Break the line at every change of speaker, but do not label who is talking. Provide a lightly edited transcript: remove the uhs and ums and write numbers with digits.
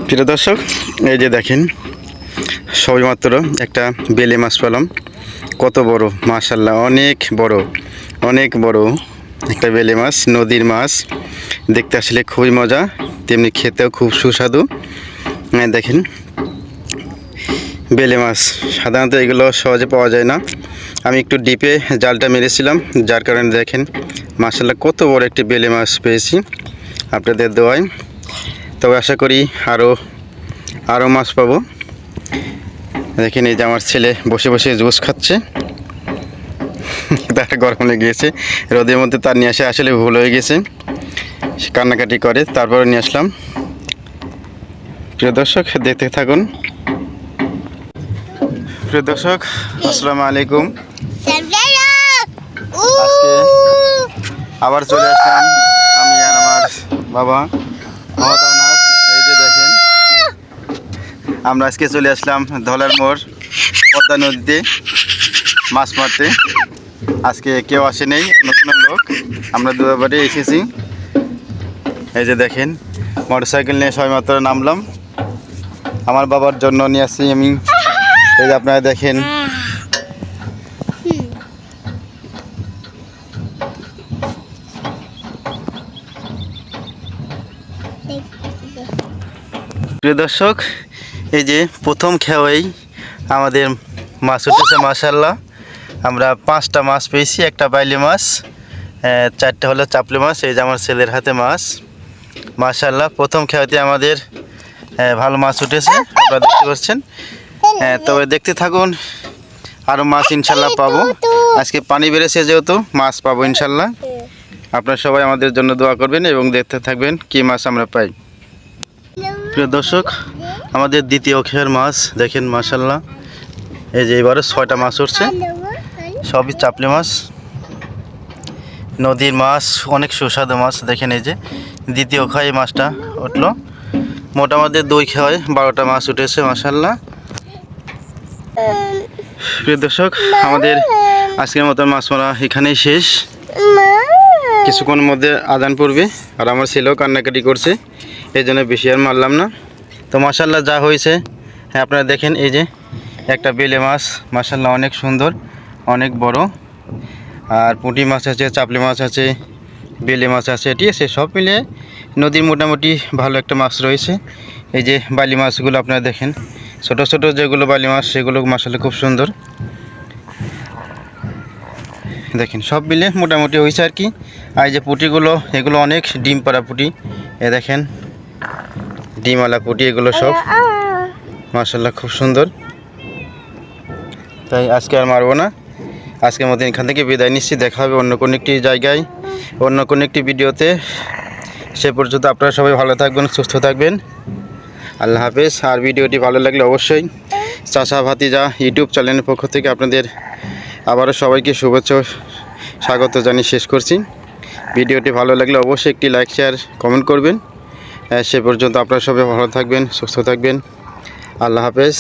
প্রিয় দর্শক, এই যে দেখেন সবেমাত্র একটা বেলে মাছ পেলাম। কত বড়, মাশাআল্লাহ, অনেক বড় একটা বেলে মাছ, নদীর মাছ। দেখতে আসলে খুবই মজা, তেমনি খেতেও খুব সুস্বাদু। দেখেন বেলে মাছ, সাধারণত এগুলো সহজে পাওয়া যায় না। আমি একটু ডিপে জালটা মেরেছিলাম, যার কারণে দেখেন মাশাআল্লাহ কত বড় একটি বেলে মাছ পেয়েছি আপনাদের দোয়ায়। তবে আশা করি আরও মাছ পাবো। দেখেন এই যে আমার ছেলে বসে বসে জুস খাচ্ছে। তার গরম লেগে গিয়েছে, রোদের মধ্যে তার নিয়ে আসে আসলে ভুল হয়ে গেছে, সে কান্নাকাটি করে, তারপরে নিয়ে আসলাম। প্রিয় দর্শক, দেখতে থাকুন। প্রিয় দর্শক, আসসালামু আলাইকুম। আজকে আবার চলে আসলাম আমি আর আমার বাবা মমতা নাস। এই যে দেখেন আমরা আজকে চলে আসলাম ধলার মোড় পদ্মা নদীতে মাছ মারতে। আজকে কেউ আসে নেই, নতুন লোক, আমরা দুবারে এসেছি। এই যে দেখেন মোটরসাইকেল নিয়ে সবেমাত্র নামলাম। আমার বাবার জন্য নিয়ে আসছি আমি। এই যে আপনারা দেখেন প্রিয় দর্শক, এই যে প্রথম খেয়েই আমাদের মাছ উঠেছে মাশাআল্লাহ। আমরা 5টা মাছ পেয়েছি, একটা বাইলি মাছ, 4টা হলো চাপলি মাছ। এই যে আমার ছেলের হাতে মাছ, মাশাআল্লাহ প্রথম খেয়াতে আমাদের ভালো মাছ উঠেছে, আপনারা দেখতে পাচ্ছেন। তবে দেখতে থাকুন, আরও মাছ ইনশাল্লাহ পাবো। আজকে পানি বেড়েছে যেহেতু মাছ পাবো ইনশাল্লাহ। আপনারা সবাই আমাদের জন্য দোয়া করবেন এবং দেখতে থাকবেন কি মাছ আমরা পাই। প্রিয় দর্শক, আমাদের দ্বিতীয় খেয়ার মাছ দেখেন মাশাআল্লাহ। এই যে এবারে 6টা মাছ উঠছে, সবই চাপলি মাছ, নদীর মাছ, অনেক সুস্বাদু মাছ। দেখেন এই যে দ্বিতীয় খায় মাছটা উঠলো। মোটামুটি 2 খেয়ায় 12টা মাছ উঠেছে মাশাআল্লাহ। প্রিয় দর্শক, আমাদের আজকের মতো মাছ মারা এখানেই শেষ। কিছুক্ষণের মধ্যে আজান পড়বে, আর আমার ছেলেও কান্নাকাটি করছে, এই জন্য বেশি আর মারলাম না। তো মাশাআল্লাহ যা হয়েছে, হ্যাঁ আপনারা দেখেন এই যে একটা বেলে মাছ মাশাআল্লাহ অনেক সুন্দর, অনেক বড়। আর পুঁটি মাছ আছে, চাপলি মাছ আছে, বেলে মাছ আছে, ঠিক আছে। সব মিলে নদীর মোটামুটি ভালো একটা মাছ রয়েছে। এই যে বালি মাছগুলো আপনারা দেখেন, ছোট ছোট যেগুলো বালি মাছ সেগুলো মাশাআল্লাহ খুব সুন্দর। দেখেন সব মিলে মোটামুটি হয়েছে আর কি। আর এই যে পুঁটিগুলো, এগুলো অনেক ডিম পাড়া পুঁটি। এ দেখেন ডিমওয়ালা পুঁটি, এগুলো সব মাশাআল্লাহ খুব সুন্দর। তাই আজকে আর মারবো না, আজকের মতো এখান থেকে বিদায় নিচ্ছি। দেখা হবে অন্য কোনো একটি জায়গায়, অন্য কোনো একটি ভিডিওতে। সে পর্যন্ত আপনারা সবাই ভালো থাকবেন, সুস্থ থাকবেন। আল্লাহ হাফেজ। আর ভিডিওটি ভালো লাগলে অবশ্যই চাচা ভাতিজা ইউটিউব চ্যানেলের পক্ষ থেকে আপনাদের আবারও সবাইকে শুভেচ্ছা স্বাগত জানিয়ে শেষ করছি। ভিডিওটি ভালো লাগলে অবশ্যই একটি লাইক, শেয়ার, কমেন্ট করবেন। সে পর্যন্ত আপনারা সবাই ভালো থাকবেন, সুস্থ থাকবেন। আল্লাহ হাফেজ।